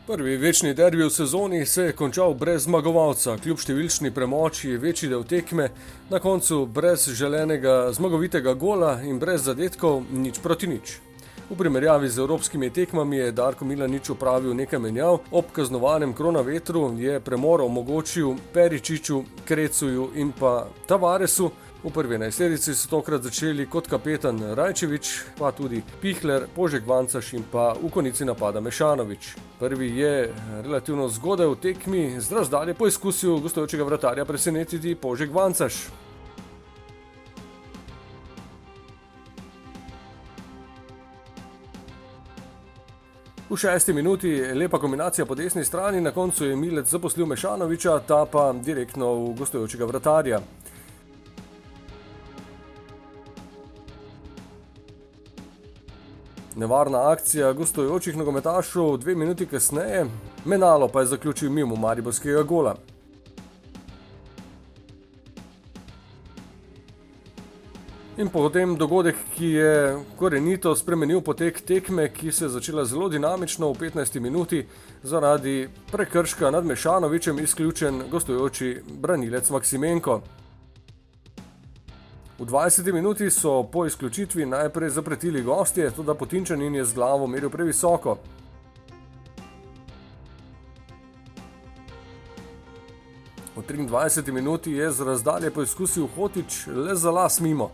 Prvi večni derbi v sezoni se je končal brez zmagovalca, kljub številčni premoči večji del tekme, na koncu brez želenega zmagovitega gola in brez zadetkov 0:0. V primerjavi z evropskimi tekmami je Darko Milanič opravil nekaj menjav, ob kaznovanem Kronavetru je premor omogočil Peričiču, Krecuju in pa Tavaresu. V prvi enajsterici so tokrat začeli kot kapetan Rajčević, pa tudi Pihler, Požek Vancaš in pa v konici napada Mešanović. Prvi je relativno zgodaj v tekmi z razdalje poizkusil gostujočega vratarja presenetiti Požek Vancaš. V 6. minuti lepa kombinacija po desni strani, na koncu je Milec zaposlil Mešanovića, ta pa direktno v gostujočega vratarja. Nevarna akcija gostujočih nogometašov 2 minuti kasneje, Menalo pa je zaključil mimo mariborskega gola. In potem dogodek, ki je korenito spremenil potek tekme, ki se je začela zelo dinamično v 15. minuti, zaradi prekrška nad Mešanovićem izključen gostujoči branilec Maksimenko. V 20. minuti so po izključitvi najprej zapretili gostje, toda Potinčanin je z glavo meril previsoko. V 23. minuti je z razdalje poizkusil Hotić le za las mimo.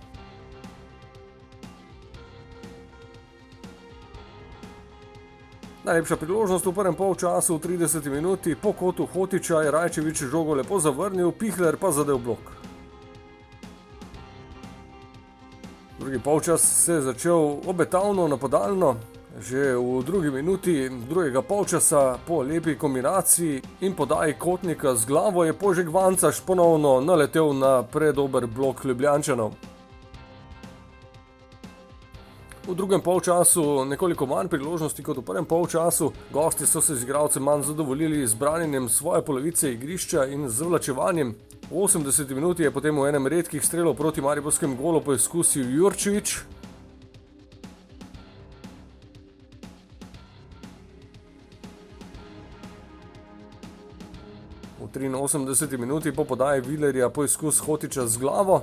Najlepša priložnost v prvem polčasu v 30. minuti, po kotu Hotića je Rajčević žogo lepo zavrnil, Pihler pa zadel blok. Drugi polčas se je začel obetavno napadalno, že v drugi minuti drugega polčasa po lepi kombinaciji in podaji Kotnika z glavo je Požek Vancaš ponovno naletel na predober blok Ljubljančanov. V drugem polčasu nekoliko manj priložnosti kot v prvem polčasu, gosti so se z igralcem manj zadovoljili z branjenjem svoje polovice igrišča in zavlačevanjem. V 80. minuti je potem v enem redkih strelov proti mariborskemu golu poizkusil Jurčević. V 83. minuti po podaji Vilerja poizkus Hotića z glavo.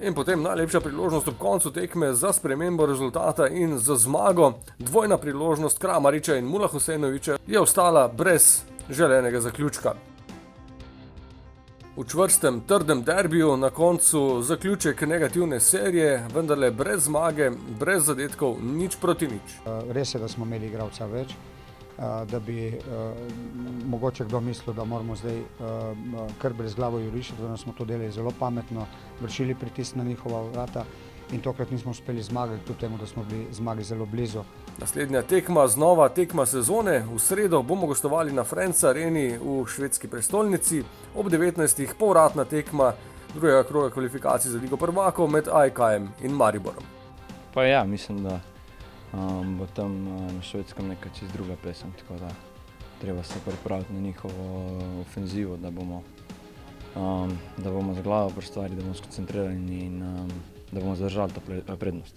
In potem najlepša priložnost ob koncu tekme za spremembo rezultata in za zmago. Dvojna priložnost Kramarića in Mula Husejnovića je ostala brez želenega zaključka. V čvrstem, trdem derbiju na koncu zaključek negativne serije, vendarle brez zmage, brez zadetkov, 0:0. Res je, da smo imeli igralca več, da bi mogoče kdo mislil, da moramo zdaj kar brez glavo jurišati, da smo to delali zelo pametno, vršili pritisk na njihova vrata in tokrat nismo uspeli zmagati, kljub temu, da smo bili zmagi zelo blizu. Naslednja tekma, znova tekma sezone, v sredo bomo gostovali na Friends Areni v švedski prestolnici, ob 19. povratna tekma drugega kroga kvalifikacij za Ligo prvakov med AEK-jem in Mariborom. Pa ja, mislim, da bo tam na Švedskem neka čist druga pesem, tako da treba se pripraviti na njihovo ofenzivo, da bomo z glavo pri stvari, da bomo skoncentrirani in da bomo zadržali to prednost.